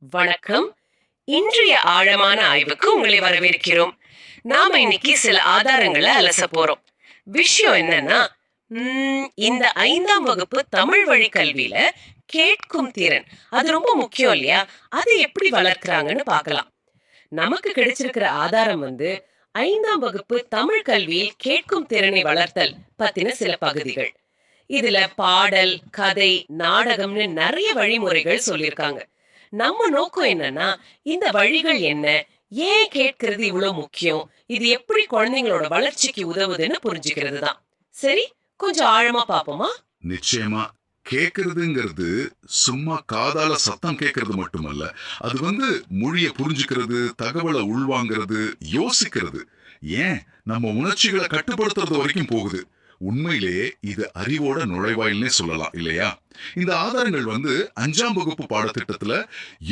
வணக்கம். இன்றைய ஆழமான ஆய்வுக்கு உங்களை வரவேற்கிறோம். நாம இன்னைக்கு சில ஆதாரங்களை அலச போறோம். விஷயம் என்னன்னா, இந்த 5ஆம் வகுப்பு தமிழ் வழி கல்வியில கேட்கும் திறன் அது ரொம்ப முக்கியம் இல்லையா? அது எப்படி வளர்க்கறாங்கன்னு பார்க்கலாம். நமக்கு கிடைச்சிருக்கிற ஆதாரம் 5ஆம் வகுப்பு தமிழ் கல்வியில் கேட்கும் திறனை வளர்த்தல் பத்தின சில பகுதிகள். இதுல பாடல், கதை, நாடகம்னு நிறைய வழிமுறைகள் சொல்லியிருக்காங்க. நம்ம நோக்கம் என்னன்னா, இந்த வழிகள் என்ன? ஏன் கேட்கிறது இவ்ளோ முக்கியம்? இது எப்படி குழந்தைங்களோட வளர்ச்சிக்கு உதவுதுன்னு புரிஞ்சுக்கிறது தான். சரி, கொஞ்சம் ஆழமா பாப்போமா? நிச்சயமா. கேக்குறதுங்கிறது சும்மா காதால சத்தம் கேட்கறது மட்டுமல்ல. அது மொழிய புரிஞ்சுக்கிறது, தகவலை உள்வாங்கிறது, யோசிக்கிறது. ஏன் நம்ம உணர்ச்சிகளை கட்டுப்படுத்துறது வரைக்கும் போகுது. உண்மையிலேயே இது அறிவோட நுழைவாயில்னே சொல்லலாம் இல்லையா? இந்த ஆதாரங்கள் 5ஆம் வகுப்பு பாடத்திட்டத்துல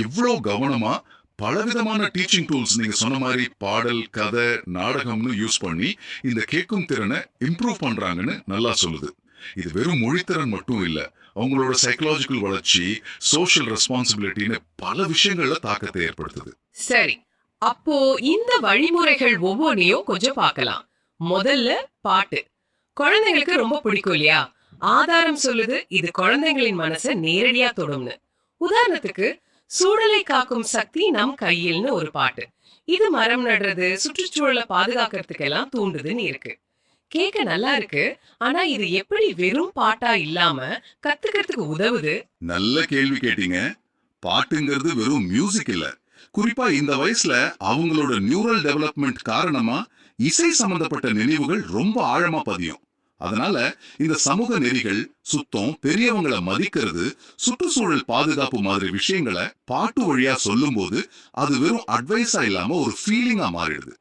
இவ்ளோ கவனமா பலவிதமான டீச்சிங் டூல்ஸ் நீங்க சொன்ன மாதிரி பாடல், கதை, நாடகம்னு யூஸ் பண்ணி இந்த கேட்கும் திறனை இம்ப்ரூவ் பண்றாங்கன்னு நல்லா சொல்லுது. இது வெறும் மொழித்திறன் மட்டும் இல்ல, அவங்களோட சைக்கலாஜிக்கல் வளர்ச்சி, சோஷியல் ரெஸ்பான்சிபிலிட்டின்னு பல விஷயங்கள்ல தாக்கத்தை ஏற்படுத்துது. சரி, அப்போ இந்த வழிமுறைகள் ஒவ்வொன்றையும் கொஞ்சம் பார்க்கலாம். முதல்ல பாட்டு. குழந்தைங்களுக்கு ரொம்ப பிடிக்கும் இல்லையா? ஆதாரம் சொல்லுது இது குழந்தைகளின் மனசை நேரடியா தொடும்னு. உதாரணத்துக்கு, சூழலை காக்கும் சக்தி நம் கையில்னு ஒரு பாட்டு. இது மரம் நடுறது, சுற்றுச்சூழலை பாதுகாக்கிறதுக்கு எல்லாம் தூண்டுதுன்னு இருக்கு. கேட்க நல்லா இருக்கு. ஆனா இது எப்படி வெறும் பாட்டா இல்லாம கத்துக்கிறதுக்கு உதவுது? நல்ல கேள்வி கேட்டீங்க. பாட்டுங்கிறது வெறும் மியூசிக் இல்ல. குறிப்பா இந்த வயசுல அவங்களோட நியூரல் டெவலப்மெண்ட் காரணமா இசை சம்பந்தப்பட்ட நினைவுகள் ரொம்ப ஆழமா பதியும். அதனால இந்த சமூக நெறிகள், சுத்தம், பெரியவங்களை மதிக்கிறது, சுற்றுச்சூழல் பாதுகாப்பு மாதிரி விஷயங்களை பாட்டு வழியா சொல்லும்போது அது வெறும் அட்வைஸா இல்லாம ஒரு ஃபீலிங்கா மாறிடுது.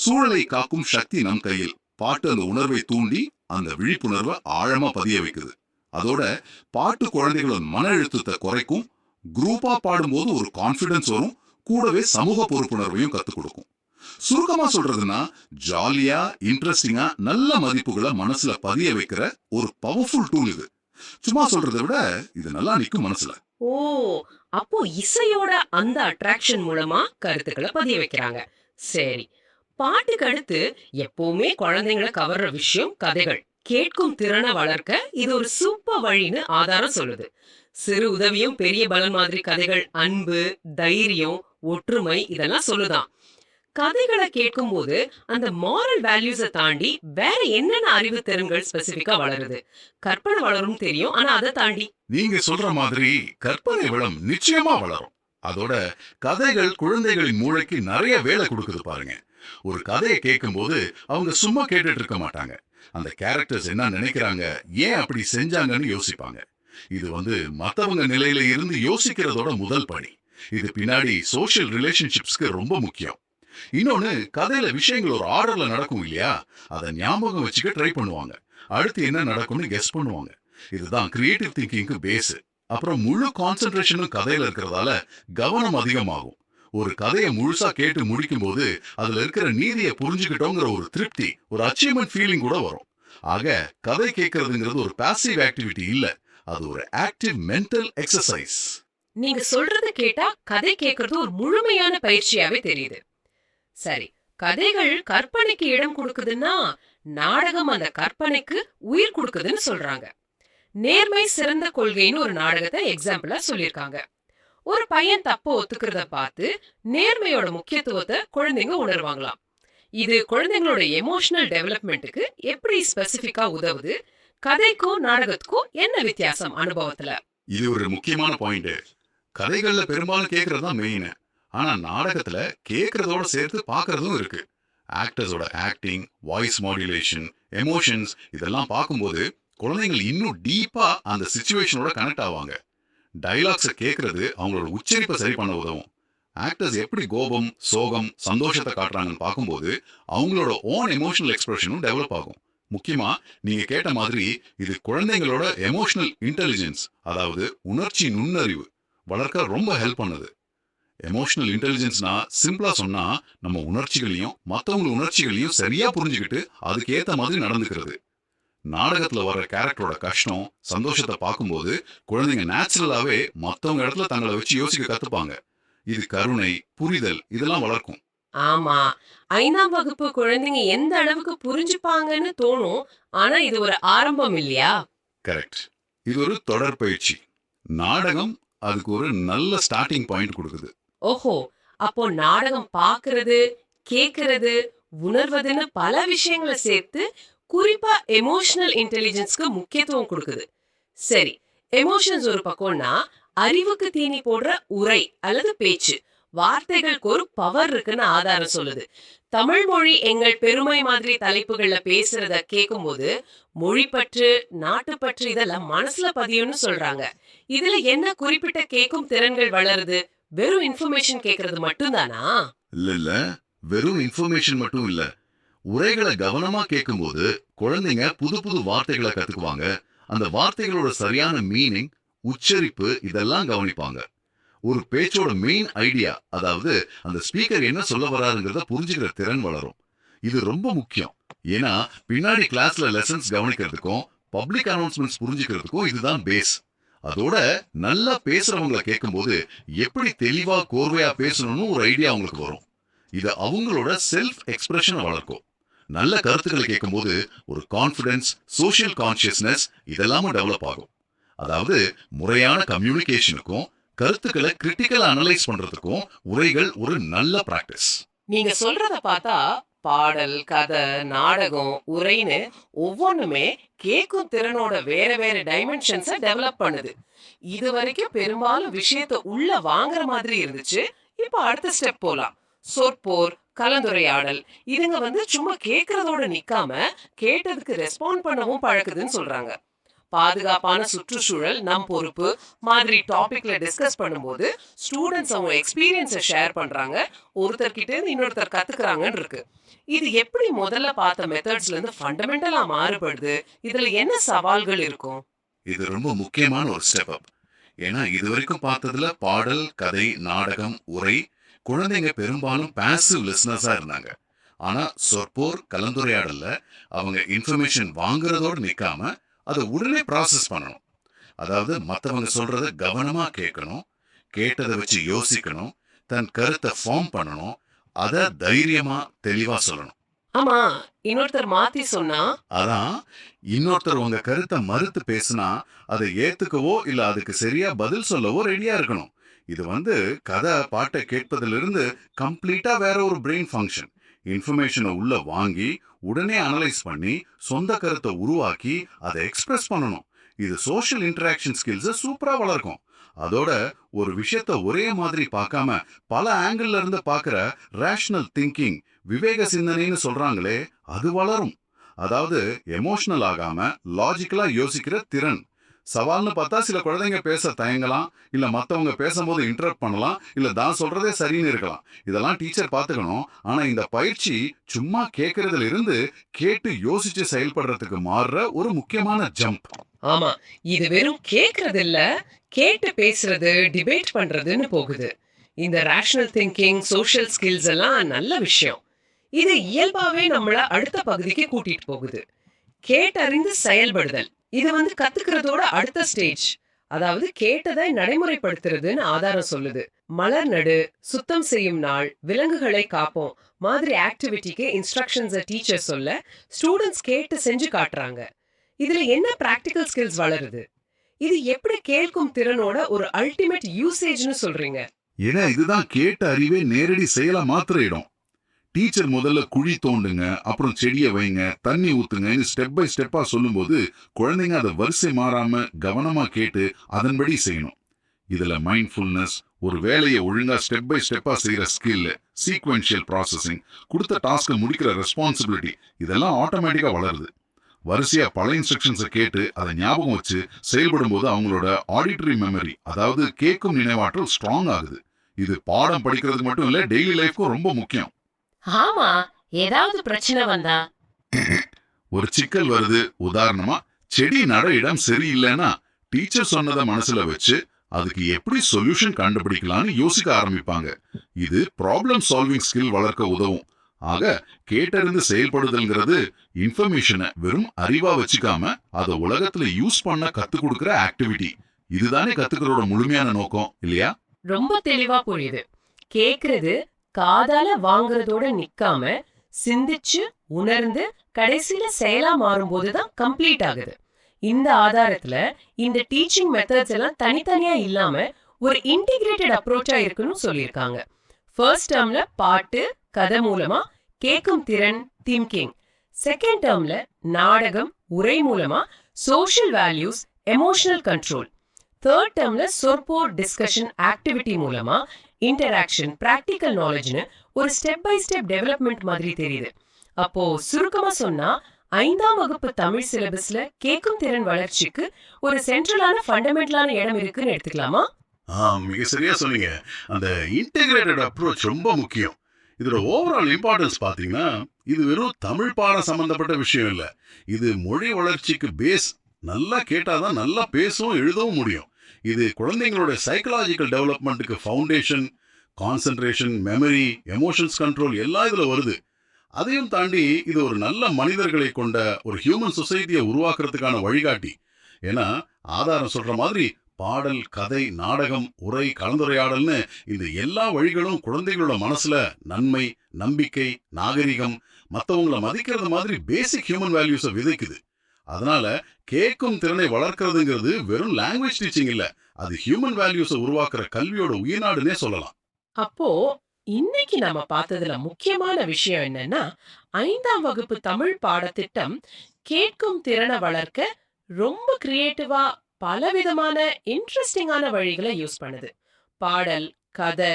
சூழலை காக்கும் சக்தி நம் கையில். பாட்டு அந்த உணர்வை தூண்டி அந்த விழிப்புணர்வை ஆழமா பதிய வைக்குது. அதோட பாட்டு குழந்தைகளோட மன அழுத்தத்தை குறைக்கும். குரூப்பா பாடும்போது ஒரு கான்ஃபிடன்ஸ் வரும். கூடவே சமூக பொறுப்புணர்வையும் கத்துக் கொடுக்கும். சுருக்கமா சொல்றதுன்னா, ஜாலியா, இன்ட்ரெஸ்டிங்கா நல்ல மதிப்புகளை மனசுல பதிய வைக்கிற ஒரு பவர்ஃபுல் டூல் இது. சும்மா சொல்றதை விட இது நல்லா நிக்கும் மனசுல. ஓ, அப்போ இசையோட அந்த அட்ராக்ஷன் மூலமா கருத்துக்களை பதிய வைக்கிறாங்க. சரி, பாட்டுக்கு அடுத்து எப்பவுமே குழந்தைங்களை கவர்ற விஷயம் கதைகள். கேட்கும் திறனை வளர்க்க இது ஒரு சூப்பர் வழின்னு ஆதாரம் சொல்லுது. சிறு உதவியும் பெரிய பலன் மாதிரி கதைகள் அன்பு, தைரியம், ஒற்றுமை இதெல்லாம் சொல்லுதாம். கதைகளை கேட்கும் போது அந்த மாரல் வேல்யூஸை தாண்டி வேற என்னென்ன அறிவு திறன்கள் ஸ்பெசிபிக்கா வளருது? கற்பனை வளரும் தெரியும், ஆனா அதை தாண்டி நீங்க சொல்ற மாதிரி கற்பனை வளம் நிச்சயமா வளரும். அதோட கதைகள் குழந்தைகளின் மூளைக்கு நிறைய வேலை கொடுக்குது பாருங்க. ஒரு கதையை கேட்கும்போது அவங்க சும்மா கேட்டுட்டு இருக்க மாட்டாங்க. அந்த கேரக்டர்ஸ் என்ன நினைக்கிறாங்க, ஏன் அப்படி செஞ்சாங்கன்னு யோசிப்பாங்க. இது மத்தவங்க நிலையில இருந்து யோசிக்கிறதோட முதல் படி. இது பின்னாடி சோஷியல் ரிலேஷன்ஷிப்ஸ்க்கு ரொம்ப முக்கியம். இன்னொன்னு, கதையில விஷயங்கள் ஒரு ஆர்டர்ல நடக்கும் இல்லையா? அதை ஞாபகம் வச்சுக்க ட்ரை பண்ணுவாங்க. அடுத்து என்ன நடக்கும்னு கெஸ் பண்ணுவாங்க. இதுதான் கிரியேட்டிவ் திங்கிங்க்கு பேஸ். அப்புறம் முழு கான்சென்ட்ரேஷனும் கதையில இருக்கிறதால கவனம் அதிகமாகும். ஒரு கதையை முழுசா கேட்டு முடிக்கும் போது அதுல இருக்கிற நீதியை புரிஞ்சுக்கிட்டோங்கிற ஒரு திருப்தி, ஒரு அச்சீவ்மெண்ட் ஃபீலிங் கூட வரும். ஆக கதை கேட்கறதுங்கிறது ஒரு பாசிவ் ஆக்டிவிட்டி இல்ல, அது ஒரு ஆக்டிவ் மென்டல் எக்ஸசைஸ். நீங்க சொல்றது கேட்டா கதை கேட்கறது ஒரு முழுமையான பயிற்சியாவே தெரியுது. சரி, கதைகள் கற்பனைக்கு இடம் கொடுக்குதுன்னா நாடகம் அந்த கற்பனைக்கு உயிர் கொடுக்குதுன்னு சொல்றாங்க. நேர்மை சிறந்த கொள்கைன்னு ஒரு நாடகத்தை எக்ஸாம்பிளா சொல்லியிருக்காங்க. ஒரு பையன் தப்ப ஒத்துக்கிறத பார்த்து நேர்மையோட முக்கியத்துவத்தை குழந்தைங்க உணர்வாங்களாம். இது குழந்தைங்களோட எமோஷனல் டெவலப்மெண்ட்டுக்கு எப்படி ஸ்பெசிபிக்கா உதவுது? கதைக்கும் நாடகத்துக்கும் என்ன வித்தியாசம் அனுபவத்துல? இது ஒரு முக்கியமான பாயிண்ட். கதைகள்ல பெரும்பாலும் கேட்கறது தான் மெயின். ஆனா நாடகத்துல கேட்கறதோட சேர்த்து பார்க்கறதும் இருக்கு. ஆக்டர்ஸோட ஆக்டிங், வாய்ஸ் மாடுலேஷன், எமோஷன்ஸ் இதெல்லாம் பார்க்கும்போது குழந்தைகள் இன்னும் டீப்பா அந்த சிச்சுவேஷனோட கனெக்ட் ஆவாங்க. டைலாக்ஸை கேட்கறது அவங்களோட உச்சரிப்பை சரி பண்ண உதவும். ஆக்டர்ஸ் எப்படி கோபம், சோகம், சந்தோஷத்தை காட்டுறாங்கன்னு பார்க்கும்போது அவங்களோட ஓன் எமோஷனல் எக்ஸ்பிரஷனும் டெவலப் ஆகும். முக்கியமா நீங்க கேட்ட மாதிரி இது குழந்தைங்களோட எமோஷனல் இன்டெலிஜென்ஸ், அதாவது உணர்ச்சி நுண்ணறிவு வளர்க்க ரொம்ப ஹெல்ப் பண்ணுது. எமோஷனல் இன்டெலிஜென்ஸ்னா சிம்பிளா சொன்னா நம்ம உணர்ச்சிகளையும் மற்றவங்க உணர்ச்சிகளையும் சரியா புரிஞ்சுக்கிட்டு அதுக்கு ஏத்த மாதிரி நடந்துக்கிறது. நாடகத்துல வர்ற கேரக்டரோட கஷ்டம், சந்தோஷத்தை பார்க்கும்போது குழந்தைங்க நேச்சுரலாவே மத்தவங்க இடத்துல தங்களை வச்சு யோசிக்க கத்துப்பாங்க. இது கருணை, புரிதல் இதெல்லாம் வளர்க்கும். ஆமா, 5ஆம் வகுப்பு குழந்தைங்க எந்த அளவுக்கு புரிஞ்சுப்பாங்கன்னு தோணும். ஆனா இது ஒரு ஆரம்பம் இல்லையா? கரெக்ட். இது ஒரு தொடர் பயிற்சி. நாடகம் அதுக்கு ஒரு நல்ல ஸ்டார்டிங் பாயிண்ட் கொடுக்குது. ஓஹோ, அப்போ நாடகம் பார்க்கிறது, கேக்குறது, உணர்வதுன்னு பல விஷயங்களை சேர்த்து குறிப்பா எமோஷனல் இன்டெலிஜென்ஸ்க்கு முக்கியத்துவம் கொடுக்குது. சரி, எமோஷன்ஸ் ஒரு பக்கம்னா அறிவுக்கு தீனி போடுற உரை அல்லது பேச்சு, வார்த்தைகளுக்கு ஒரு பவர் இருக்குன்னு ஆதாரம் சொல்லுது. தமிழ் மொழி எங்கள் பெருமை மாதிரி தலைப்புகள்ல பேசுறத கேட்கும்போது மொழிப்பற்று, நாட்டுப்பற்று இதெல்லாம் மனசுல பதியும்னு சொல்றாங்க. இதுல என்ன குறிப்பிட்ட கேட்கும் திறன்கள் வளருது? வெறும் இன்ஃபர்மேஷன் கேக்குறது மட்டும்தானா? இல்ல, வெறும் இன்ஃபர்மேஷன் மட்டும் இல்ல. உரைகளை கவனமா கேட்கும்போது குழந்தைங்க புது புது வார்த்தைகளை கத்துக்குவாங்க. அந்த வார்த்தைகளோட சரியான மீனிங், உச்சரிப்பு இதெல்லாம் கவனிப்பாங்க. ஒரு பேச்சோட மெயின் ஐடியா, அதாவது அந்த ஸ்பீக்கர் என்ன சொல்ல வராருங்கிறத புரிஞ்சுக்கிற திறன் வளரும். இது ரொம்ப முக்கியம். ஏன்னா பின்னாடி கிளாஸ்ல லெசன்ஸ் கவனிக்கிறதுக்கும் பப்ளிக் அனௌன்ஸ்மெண்ட்ஸ் புரிஞ்சுக்கிறதுக்கும் இதுதான் பேஸ். அதோட நல்லா பேசுறவங்களை கேட்கும்போது எப்படி தெளிவா கோர்வையா பேசணும்னு ஒரு ஐடியா அவங்களுக்கு வரும். இது அவங்களோட செல்ஃப் எக்ஸ்பிரஷனை வளர்க்கும். நல்ல கருத்துக்களை கேட்கும்போது ஒரு கான்ஃபிடன்ஸ், சோஷியல் கான்சியஸ்னஸ் இதெல்லாமும் டெவலப் ஆகும். அதாவது முறையான கம்யூனிகேஷனுக்கும் கருத்துக்களை கிரிட்டிக்கலா அனலைஸ் பண்றதுக்கும் உரைகள் ஒரு நல்ல பிராக்டிஸ். நீங்க சொல்றத பார்த்தா பாடல், கதை, நாடகம், உரைன்னு ஒவ்வொன்றுமே கேட்கும் திறனோட வேற வேற டைமென்ஷன்ஸை டெவலப் பண்ணுது. இது வரைக்கும் பெரும்பாலும் விஷயத்தை உள்ள வாங்குற மாதிரி இருந்துச்சு. இப்போ அடுத்த ஸ்டெப் போலாம். சொற்போர், கலந்துரையாடல் இதுங்க சும்மா கேட்கறதோட நிக்காம கேட்டதுக்கு ரெஸ்பாண்ட் பண்ணவும் பழக்குதுன்னு சொல்றாங்க. பாதுகாப்பான சுற்றுச்சூழல் நம் பொறுப்பு மாதிரி டாபிக்ல டிஸ்கஸ் பண்ணும்போது ஸ்டூடெண்ட்ஸ் அவங்க எக்ஸ்பீரியன்ஸை ஷேர் பண்றாங்க, ஒருத்தர் கிட்ட இருந்து இன்னொருத்தர் கத்துக்கிறாங்கன்னு இருக்கு. இது எப்படி முதல்ல பார்த்த மெத்தட்ஸ்ல இருந்து ஃபண்டமெண்டலா மாறுபடுது? இதுல என்ன சவால்கள் இருக்கும்? இது ரொம்ப முக்கியமான ஒரு ஸ்டெப் அப். ஏன்னா இது வரைக்கும் பார்த்ததுல பாடல், கதை, நாடகம், உரை குழந்தைங்க பெரும்பாலும் பாசிவ் லிசனர்ஸா இருந்தாங்க. ஆனா சொற்போர், கலந்துரையாடல்ல அவங்க இன்ஃபர்மேஷன் வாங்குறதோடு நிக்காம அதை உடனே ப்ராசஸ் பண்ணணும். அதாவது மற்றவங்க சொல்றத கவனமா கேட்கணும், கேட்டதை வச்சு யோசிக்கணும், தன் கருத்தை ஃபார்ம் பண்ணணும், அதை தைரியமா தெளிவா சொல்லணும். ஆமா, இன்னொருத்தர் மாத்தி சொன்னா அதான், இன்னொருத்தர் உங்க கருத்தை மறுத்து பேசினா அதை ஏத்துக்கவோ இல்ல அதுக்கு சரியா பதில் சொல்லவோ ரெடியா இருக்கணும். இது கதை, பாட்டை கேட்பதிலிருந்து கம்ப்ளீட்டா வேற ஒரு பிரெயின் ஃபங்க்ஷன். இன்ஃபர்மேஷனை உள்ள வாங்கி உடனே அனலைஸ் பண்ணி சொந்த கருத்தை உருவாக்கி அதை எக்ஸ்பிரஸ் பண்ணணும். இது சோஷியல் இன்டராக்ஷன் ஸ்கில்ஸை சூப்பரா வளர்க்கும். அதோட ஒரு விஷயத்த ஒரே மாதிரி பார்க்காம பல ஆங்கிள் இருந்து பார்க்கிற ரேஷனல் திங்கிங், விவேக சிந்தனைன்னு சொல்றாங்களே, அது வளரும். அதாவது எமோஷனல் ஆகாம லாஜிக்கலா யோசிக்கிற திறன். சவால்னு பார்த்தா சில குழந்தைங்க பேச தயங்கலாம், இல்ல மத்தவங்க பேசும்போது இன்டரப்ட் பண்ணலாம், இல்ல தான் சொல்றதே சரின்னு இருக்கலாம். இதெல்லாம் டீச்சர் பார்த்துக்கணும். ஆனா இந்த பயிற்சி சும்மா கேட்கறதுல இருந்து கேட்டு யோசிச்சு செயல்படுறதுக்கு மாறுற ஒரு முக்கியமான ஜம்ப். ஆமா, இது வெறும் கேக்குறது இல்ல, கேட்டு பேசுறது, டிபேட் பண்றதுன்னு போகுது. இந்த ரேஷனல் திங்கிங், சோஷியல் ஸ்கில்ஸ் எல்லாம் நல்ல விஷயம். இது இயல்பாவே நம்மள அடுத்த பகுதிக்கு கூட்டிட்டு போகுது. கேட்டறிந்து செயல்படுதல். இது கத்துக்கிறதோட அடுத்த ஸ்டேஜ். அதாவது கேட்டதை நடைமுறைப்படுத்துறதுன்னு ஆதாரம் சொல்லுது. மலர் நடு, சுத்தம் செய்யும் நாள், விலங்குகளை காப்போம் மாதிரி ஆக்டிவிட்டிக்கு இன்ஸ்ட்ரக்ஷன்ஸை டீச்சர் சொல்ல ஸ்டூடெண்ட்ஸ் கேட்டு செஞ்சு காட்டுறாங்க. இதுல என்ன பிராக்டிகல் ஸ்கில்ஸ் வளருது? இது எப்படி கேட்கும் திறனோட ஒரு அல்டிமேட் யூசேஜ்னு சொல்றீங்க? ஏன்னா இதுதான் கேட்ட அறிவே நேரடி செயலா மாத்திர இடம். டீச்சர் முதல்ல குழி தோண்டுங்க, அப்புறம் செடியை வைங்க, தண்ணி ஊத்துங்க ஸ்டெப் பை ஸ்டெப்பா சொல்லும்போது குழந்தைங்க அதை வரிசை மாறாம கவனமா கேட்டு அதன்படி செய்யணும். இதுல மைண்ட்ஃபுல்னஸ், ஒரு வேலையை ஒழுங்கா ஸ்டெப் பை ஸ்டெப்பா செய்யற ஸ்கில், சீக்வென்ஷியல் ப்ராசஸிங், கொடுத்த டாஸ்கை முடிக்கிற ரெஸ்பான்சிபிலிட்டி இதெல்லாம் ஆட்டோமேட்டிக்கா வளருது. வரிசையா பல இன்ஸ்ட்ரக்ஷன்ஸை கேட்டு அதை ஞாபகம் வச்சு செயல்படும் போது அவங்களோட ஆடிட்டரி மெமரி, அதாவது கேட்கும் நினைவாற்றல் ஸ்ட்ராங் ஆகுது. இது பாடம் படிக்கிறதுக்கு மட்டும் இல்ல, டெய்லி லைஃப்க்கும் ரொம்ப முக்கியம். ஆமா, ஏதாவது பிரச்சனை வந்தா ஒரு சிக்கல் வருது, உதாரணமா செடி நட இடம் சரியில்லைன்னா டீச்சர் சொன்னதை மனசுல வச்சு அதுக்கு எப்படி சொல்யூஷன் கண்டுபிடிக்கலாம்னு யோசிக்க ஆரம்பிப்பாங்க. இது ப்ராப்ளம் சால்விங் ஸ்கில் வளர்க்க உதவும். ஆக கேட்டறிந்து செயல்படுதல்ங்கிறது இன்ஃபர்மேஷனை வெறும் அறிவா வச்சுக்காம அதை உலகத்துல யூஸ் பண்ண கத்து கொடுக்கிற ஆக்டிவிட்டி. இதுதானே கத்துக்கிறோட முழுமையான நோக்கம் இல்லையா? ரொம்ப தெளிவா புரியுது. கேக்குறது காதால வாங்குறதோட நிக்காம சிந்திச்சு உணர்ந்து கடைசியில செயலா மாறும்போதுதான் கம்ப்ளீட் ஆகுது. இந்த ஆதாரத்துல இந்த டீச்சிங் மெத்தட்ஸ் எல்லாம் தனித்தனியா இல்லாம ஒரு இன்டிகிரேட்டட் அப்ரோச்சா இருக்குன்னு சொல்லியிருக்காங்க. ஃபர்ஸ்ட் டேர்ம்ல பாட்டு கதை மூலமா கேட்கும் திறன் திங்கிங், செகண்ட் டேர்ம்ல நாடகம் உரை மூலமா social values emotional control, third டேர்ம்ல சொற்போர் டிஸ்கஷன் ஆக்டிவிட்டி மூலமா இன்டராக்ஷன் பிராக்டிக்கல் நாலேஜ்னு ஒரு ஸ்டெப் பை ஸ்டெப் டெவலப்மெண்ட் மாதிரி தெரியுது. அப்போ சுருக்கமா சொன்னா 5ஆம் வகுப்பு தமிழ் சிலபஸ்ல கேட்கும் திறன் வளர்ச்சிக்கு ஒரு சென்ட்ரலான ஃபண்டமெண்டலான இடம் இருக்குன்னு எடுத்துக்கலாமா? மிக சரியா சொன்னீங்க. அந்த இன்டெகிரேட்டட் அப்ரோச் ரொம்ப முக்கியம். இதோட ஓவரால் இம்பார்ட்டன்ஸ் பாத்தீங்கன்னா, இது வெறும் தமிழ் பாடம் சம்பந்தப்பட்ட விஷயம் இல்ல. இது மொழி வளர்ச்சிக்கு பேஸ். நல்லா கேட்டாதான் நல்லா பேசவும் எழுதவும் முடியும். இது குழந்தைங்களோட சைக்கலாஜிக்கல் டெவலப்மெண்ட்டுக்கு foundation, concentration, memory, emotions control எல்லாம் இதுல வருது. அதையும் தாண்டி இது ஒரு நல்ல மனிதர்களை கொண்ட ஒரு ஹியூமன் சொசைட்டியை உருவாக்குறதுக்கான வழிகாட்டி. ஏன்னா ஆதாரம் சொல்ற மாதிரி பாடல், கதை, நாடகம், உரை, கலந்துரையாடல்னு இந்த எல்லா வழிகளும் குழந்தைகளோட மனசுல நன்மை, நம்பிக்கை, நாகரிகம், மத்தவங்கள மதிக்கிறது மாதிரி பேசிக் ஹியூமன் வேல்யூஸை விதைக்குது. அதனால கேட்கும் திறனை வளர்க்கறதுங்கிறது வெறும் லாங்குவேஜ் டீச்சிங் இல்ல, அது ஹியூமன் வேல்யூஸை உருவாக்குற கல்வியோட உயிர்நாடுன்னே சொல்லலாம். அப்போ இன்னைக்கு நம்ம பார்த்ததுல முக்கியமான விஷயம் என்னன்னா, 5ஆம் வகுப்பு தமிழ் பாடத்திட்டம் கேட்கும் திறனை வளர்க்க ரொம்ப கிரியேட்டிவா பலவிதமான இன்ட்ரெஸ்டிங்கான வழிகளை யூஸ் பண்ணுது. பாடல், கதை,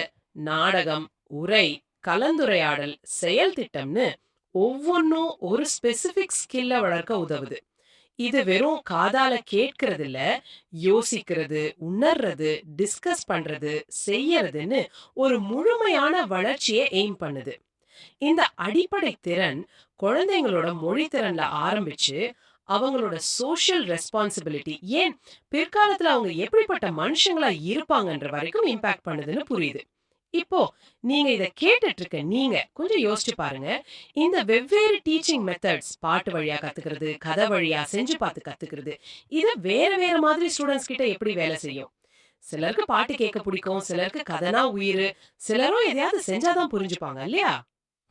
நாடகம், உரை, கலந்துரையாடல், செயல் திட்டம்னு ஒவ்வொன்னும் ஒரு ஸ்பெசிபிக் ஸ்கில்ல வளர்க்க உதவுது. இது வெறும் காதால கேட்கறது இல்ல, யோசிக்கிறது, உணர்றது, டிஸ்கஸ் பண்றது, செய்யறதுன்னு ஒரு முழுமையான வளர்ச்சியை எய்ம் பண்ணுது. இந்த அடிப்படை திறன் குழந்தைங்களோட மொழி திறன்ல ஆரம்பிச்சு அவங்களோட சோஷியல் ரெஸ்பான்சிபிலிட்டி, ஏன் பிற்காலத்துல அவங்க எப்படிப்பட்ட மனுஷங்களா இருப்பாங்கன்ற வரைக்கும் இம்பாக்ட் பண்ணுதுன்னு புரியுது. இப்போ நீங்க இத கேட்டுட்டு இருக்க நீங்க கொஞ்சம் யோசிச்சு பாருங்க. இந்த வெவ்வேறு டீச்சிங் மெத்தட்ஸ், பாட்டு வழியா கத்துக்கிறது, கதை வழியா செஞ்சு பார்த்து கத்துக்கிறது, இது வேற வேற மாதிரி ஸ்டூடெண்ட்ஸ் கிட்ட எப்படி வேலை செய்யும்? சிலருக்கு பாட்டு கேட்க பிடிக்கும், சிலருக்கு கதைனா உயிர், சிலரும் எதையாவது செஞ்சாதான் புரிஞ்சுப்பாங்க இல்லையா?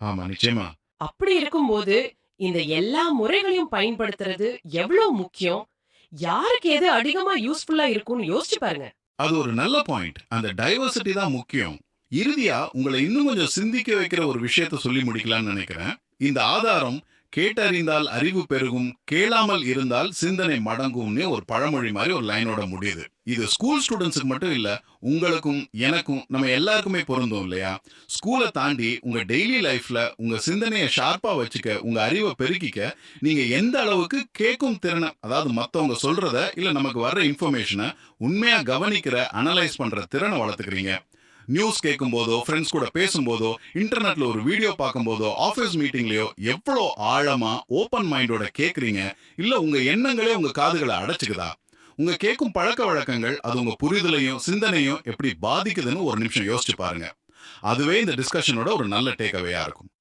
ஆமா, நிச்சயமா. அப்படி இருக்கும்போது இந்த எல்லா முறைகளையும் பயன்படுத்துறது எவ்வளவு முக்கியம்? யாருக்கு எது அதிகமா யூஸ்ஃபுல்லா இருக்கும்னு யோசிச்சு பாருங்க. அது ஒரு நல்ல பாயிண்ட். அந்த டைவர்சிட்டி தான் முக்கியம். இறுதியா உங்களை இன்னும் கொஞ்சம் சிந்திக்க வைக்கிற ஒரு விஷயத்த சொல்லி முடிக்கலாம்னு நினைக்கிறேன். இந்த ஆதாரம் கேட்டறிந்தால் அறிவு பெருகும், கேளாமல் இருந்தால் சிந்தனை மடங்கும்னு ஒரு பழமொழி மாதிரி ஒரு லைனோட முடியுது. இது ஸ்கூல் ஸ்டூடெண்ட்ஸுக்கு மட்டும் இல்ல, உங்களுக்கும் எனக்கும் நம்ம எல்லாருக்குமே பொருந்தும் இல்லையா? ஸ்கூலை தாண்டி உங்க டெய்லி லைஃப்ல உங்க சிந்தனையை ஷார்ப்பா வச்சுக்க, உங்க அறிவை பெருக்கிக்க நீங்க எந்த அளவுக்கு கேட்கும் திறனை, அதாவது மத்தவங்க சொல்றத இல்ல நமக்கு வர்ற இன்ஃபர்மேஷனை உண்மையா கவனிக்கிற, அனலைஸ் பண்ற திறனை வளர்த்துக்கிறீங்க. நியூஸ் கேட்கும் போதோ, ஃப்ரெண்ட்ஸ் கூட பேசும்போதோ, இன்டர்நெட்ல ஒரு வீடியோ பார்க்கும் போதோ, ஆஃபீஸ் மீட்டிங்லயோ எவ்வளோ ஆழமா ஓப்பன் மைண்டோட கேட்குறீங்க? இல்ல உங்க எண்ணங்களே உங்க காதுகளை அடைச்சுக்குதா? உங்க கேட்கும் பழக்க வழக்கங்கள் அது உங்க புரிதலையும் சிந்தனையும் எப்படி பாதிக்குதுன்னு ஒரு நிமிஷம் யோசிச்சு பாருங்க. அதுவே இந்த டிஸ்கஷனோட ஒரு நல்ல டேக் அவேயா இருக்கும்.